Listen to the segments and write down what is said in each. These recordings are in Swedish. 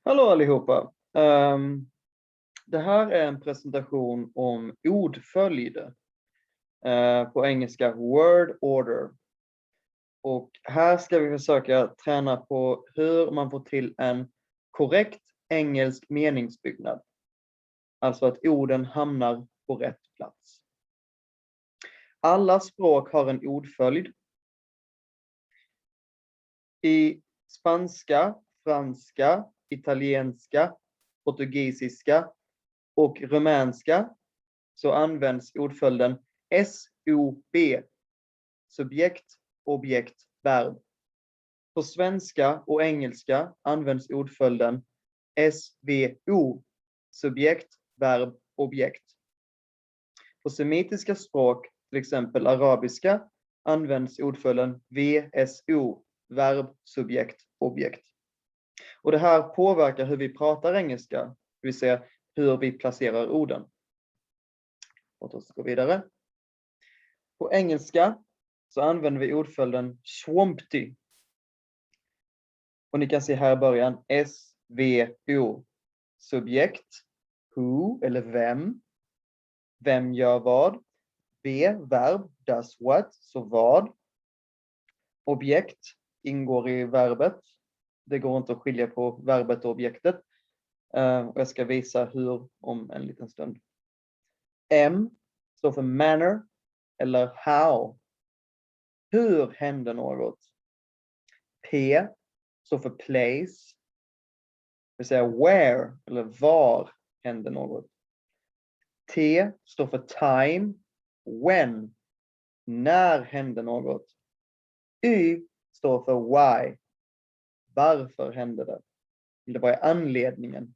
Hallå allihopa! Det här är en presentation om ordföljd. På engelska word order. Och här ska vi försöka träna på hur man får till en korrekt engelsk meningsbyggnad. Alltså att orden hamnar på rätt plats. Alla språk har en ordföljd. I spanska, franska, italienska, portugisiska och rumänska så används ordföljden SOB, subjekt, objekt, verb. På svenska och engelska används ordföljden SVO, subjekt, verb, objekt. På semitiska språk, till exempel arabiska, används ordföljden VSO, verb, subjekt, objekt. Och det här påverkar hur vi pratar engelska, det vill säga hur vi placerar orden. Låt oss gå vidare. På engelska så använder vi ordföljden swampty. Och ni kan se här i början SVO. Subjekt, who eller vem. Vem gör vad? Verb, does what, så vad. Objekt ingår i verbet. Det går inte att skilja på verbet och objektet. Och jag ska visa hur om en liten stund. M står för manner eller how. Hur händer något? P står för place. Det vill säga where eller var händer något. T står för time. When. När händer något. Y står för why. Varför hände det? Det var anledningen.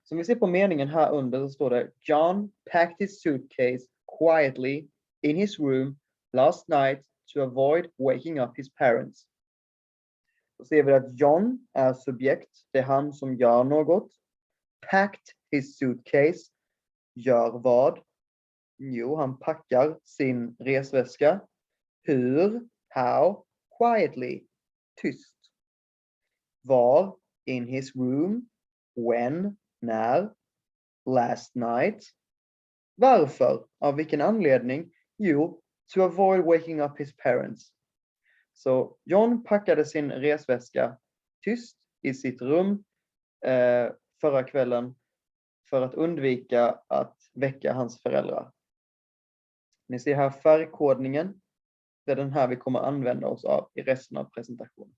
Som vi ser på meningen här under så står det John packed his suitcase quietly in his room last night to avoid waking up his parents. Då ser vi att John är subjekt. Det är han som gör något. Packed his suitcase. Gör vad? Jo, han packar sin resväska. Hur? How? Quietly. Tyst. Var? In his room. When? När? Last night. Varför? Av vilken anledning? Jo, to avoid waking up his parents. Så John packade sin resväska tyst i sitt rum förra kvällen för att undvika att väcka hans föräldrar. Ni ser här färgkodningen. Det är den här vi kommer använda oss av i resten av presentationen.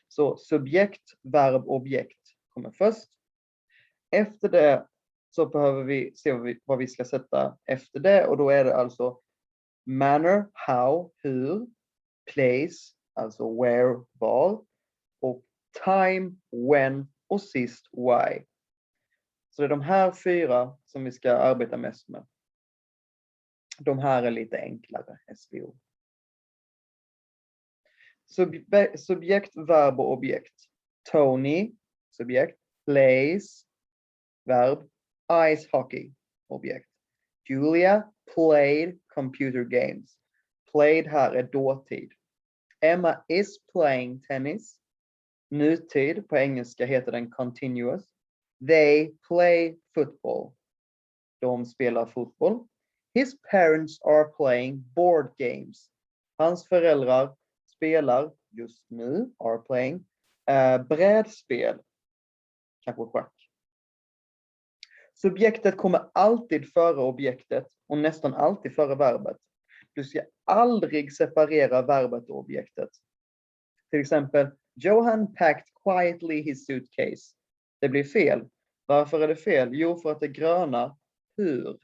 Så subjekt, verb, objekt kommer först. Efter det så behöver vi se vad vi ska sätta efter det. Och då är det alltså manner, how, hur, place, alltså where, var. Och time, when och sist why. Så det är de här fyra som vi ska arbeta mest med. De här är lite enklare, SVO. Subjekt, verb och objekt. Tony, subjekt. Plays, verb. Ice hockey, objekt. Julia played computer games. Played här är dåtid. Emma is playing tennis. Nutid på engelska heter den continuous. They play football. De spelar fotboll. His parents are playing board games. Hans föräldrar spelar just nu, are playing, brädspel. Kanske schack. Subjektet kommer alltid före objektet och nästan alltid före verbet. Du ska aldrig separera verbet och objektet. Till exempel, Johan packed quietly his suitcase. Det blir fel. Varför är det fel? Jo, för att det gröna, hur,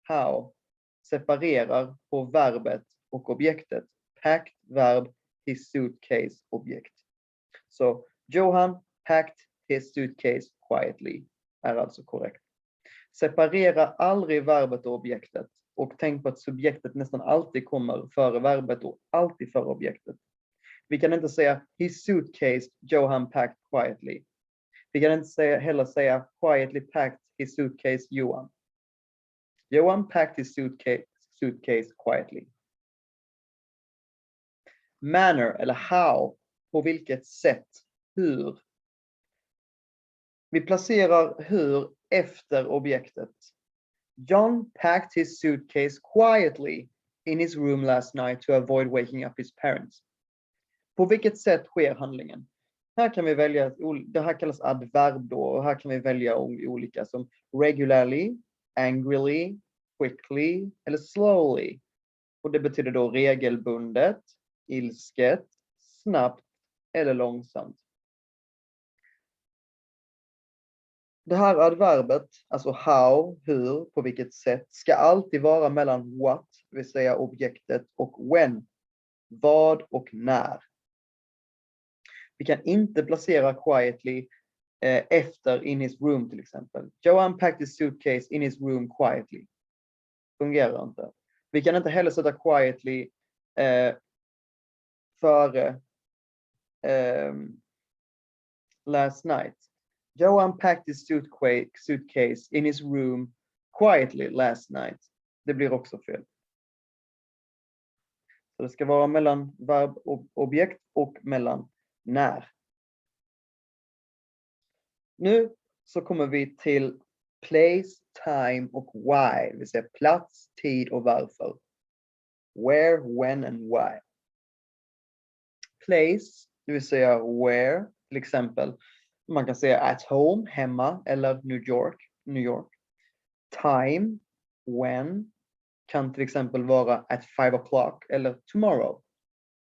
how, separerar på verbet och objektet. Packed, verb, his suitcase, objekt. Så, Johan packed his suitcase quietly är alltså korrekt. Separera aldrig verbet och objektet. Och tänk på att subjektet nästan alltid kommer före verbet och alltid före objektet. Vi kan inte säga his suitcase Johan packed quietly. Vi kan inte heller säga quietly packed his suitcase Johan. Johan packed his suitcase quietly. Manner eller how, på vilket sätt, hur. Vi placerar hur efter objektet. John packed his suitcase quietly in his room last night to avoid waking up his parents. På vilket sätt sker handlingen? Här kan vi välja, det här kallas adverb då, och här kan vi välja olika som regularly, angrily, quickly eller slowly. Och det betyder då regelbundet, ilsket, snabbt eller långsamt. Det här adverbet, alltså how, hur, på vilket sätt, ska alltid vara mellan what, det vill säga objektet, och when, vad och när. Vi kan inte placera quietly efter in his room till exempel. Joe unpacked his suitcase in his room quietly. Fungerar inte. Vi kan inte heller sätta quietly före last night. Joe unpacked his suitcase in his room quietly last night. Det blir också fel. Så det ska vara mellan verb och objekt och mellan när. Nu så kommer vi till place, time och why. Det vill säga plats, tid och varför. Where, when and why. Place, det vill säga where, till exempel. Man kan säga at home, hemma, eller New York. Time, when, kan till exempel vara at 5 o'clock eller tomorrow.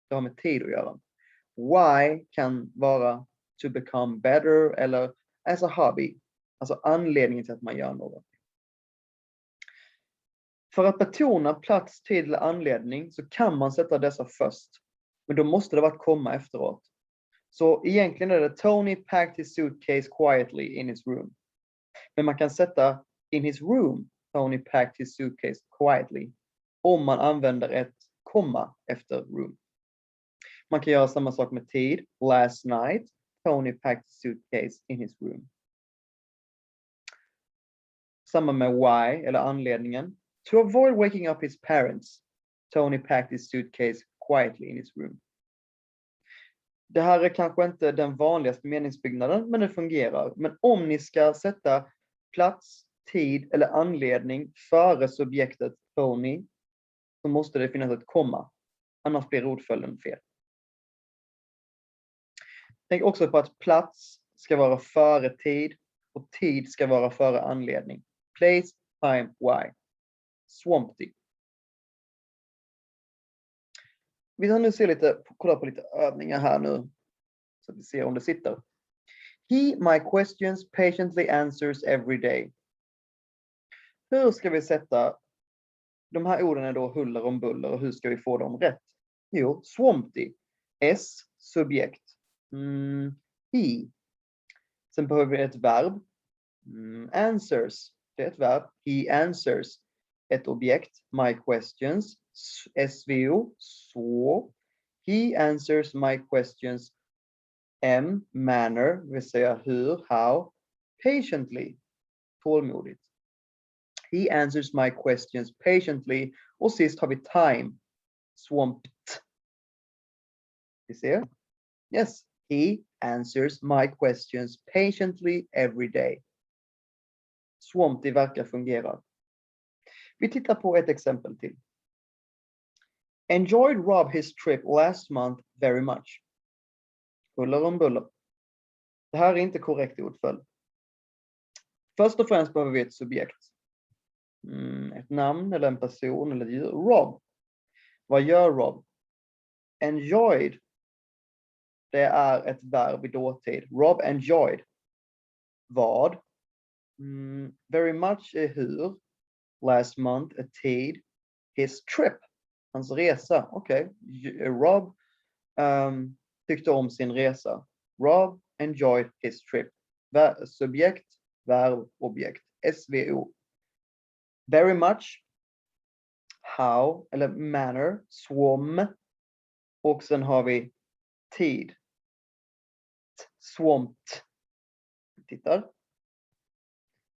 Det har med tid att göra. Why kan vara to become better eller as a hobby. Alltså anledningen till att man gör något. För att betona plats, tid eller anledning så kan man sätta dessa först. Men då måste det vara ett komma efteråt. Så egentligen är det Tony packed his suitcase quietly in his room. Men man kan sätta in his room, Tony packed his suitcase quietly. Om man använder ett komma efter room. Man kan göra samma sak med tid. Last night, Tony packed his suitcase in his room. Samma med why, eller anledningen. To avoid waking up his parents, Tony packed his suitcase quietly in his room. Det här är kanske inte den vanligaste meningsbyggnaden, men det fungerar. Men om ni ska sätta plats, tid eller anledning före subjektet Tony, så måste det finnas ett komma. Annars blir ordföljden fel. Tänk också på att plats ska vara före tid och tid ska vara före anledning. Place, time, why. Swampy. Vi kan nu kolla på lite övningar här nu. Så att vi ser om det sitter. He, my questions, patiently answers every day. Hur ska vi sätta de här orden är då huller om buller, och hur ska vi få dem rätt? Jo, swampy. S, subjekt. He. Sen behöver vi ett verb. Answers. Det är ett verb. He answers. Ett objekt. My questions. SVO. Så. He answers my questions. M. Manner. Det vill säga hur, how. Patiently. Tålmodigt. He answers my questions patiently. Och sist har vi time. Swamped. Vi ser. Yes. He answers my questions patiently every day. Swampy verkar fungera. Vi tittar på ett exempel till. Enjoyed Rob his trip last month very much. Huller om buller. Det här är inte korrekt ordföljd. Först och främst behöver vi ett subjekt. Ett namn eller en person eller ett djur. Rob. Vad gör Rob? Enjoyed. Det är ett verb i dåtid. Rob enjoyed. Vad? Very much är hur. Last month är tid. His trip. Hans resa. Okej. Rob tyckte om sin resa. Rob enjoyed his trip. Subjekt, verb, objekt. SVO. Very much. How eller manner. Swam. Och sen har vi tid. Swamped. Tittar.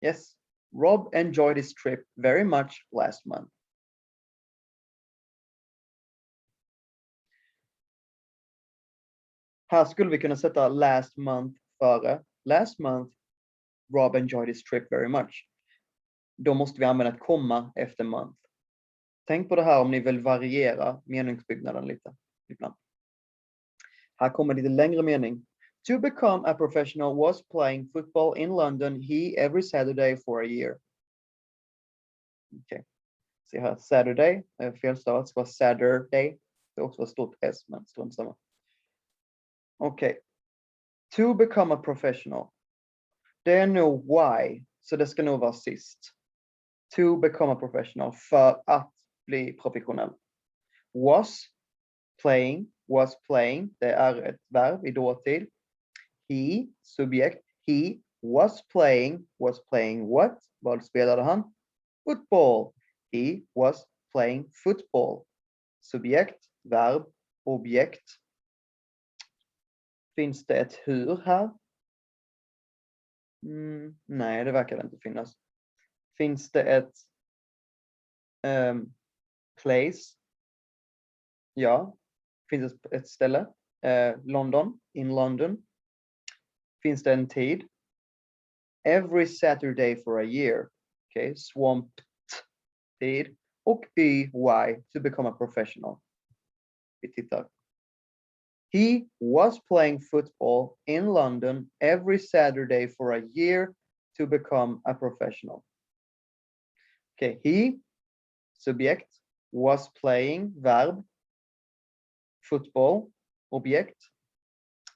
Yes. Rob enjoyed his trip very much last month. Här skulle vi kunna sätta last month före. Last month Rob enjoyed his trip very much. Då måste vi använda ett komma efter month. Tänk på det här om ni vill variera meningsbyggnaden lite ibland. Här kommer lite längre mening. To become a professional was playing football in London every Saturday for a year. Okay. Se här, Saturday, felstavat, ska vara Saturday. Det är också ett stort S, men strunt samma. Okej. To become a professional. Det är nog why, så det ska nog vara sist. To become a professional, för att bli professionell. Was playing, det är ett verb i dåtid. He, subjekt, he was playing what? Vad spelade han? Football. He was playing football. Subjekt, verb, objekt. Finns det ett hur här? Nej, det verkar inte finnas. Finns det ett place? Ja. Finns det ett ställe? London, in London. Finns det en tid? Every Saturday for a year. Okay, swamped tid. Och why, to become a professional. Vi tittar. He was playing football in London every Saturday for a year to become a professional. Okay, he, subjekt, was playing, verb, football, objekt,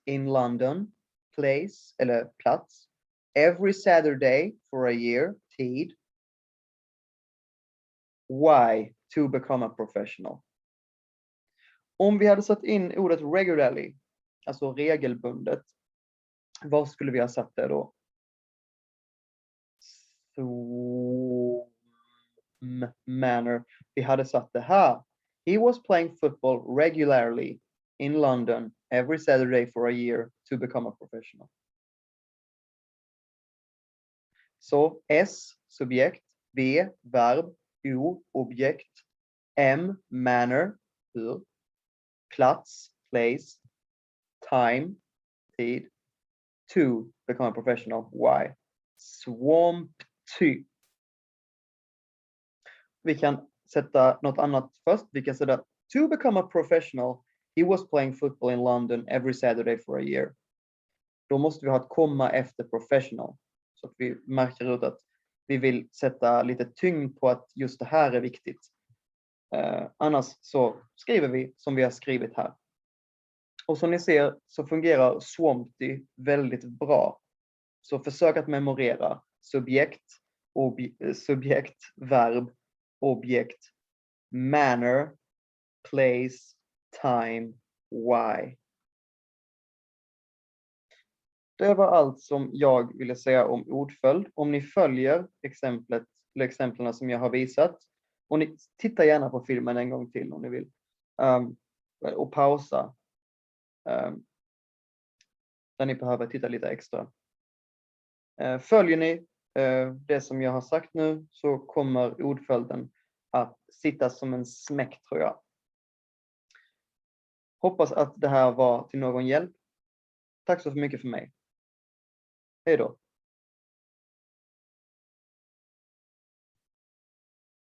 in London, place, eller plats, every Saturday for a year, tid. Why, to become a professional. Om vi hade satt in ordet regularly, alltså regelbundet, vad skulle vi ha satt det då? Så manner. Vi hade satt det här. He was playing football regularly in London every Saturday for a year to become a professional. Så S, subjekt, B, verb, O, objekt, M, manner, hur, plats, place, time, tid, to become a professional, why, swamp to. Vi kan sätta något annat först. Vi kan sätta to become a professional, he was playing football in London every Saturday for a year. Då måste vi ha ett komma efter professional. Så att vi märker ut att vi vill sätta lite tyngd på att just det här är viktigt. Annars så skriver vi som vi har skrivit här. Och som ni ser så fungerar Swampty väldigt bra. Så försök att memorera subjekt, verb, objekt, manner, place, time, why. Det var allt som jag ville säga om ordföljd. Om ni följer exemplen som jag har visat. Och ni tittar gärna på filmen en gång till om ni vill. Och pausa. Där ni behöver titta lite extra. Följer ni det som jag har sagt nu så kommer ordföljden att sitta som en smäck, tror jag. Hoppas att det här var till någon hjälp. Tack så mycket för mig. Hej då.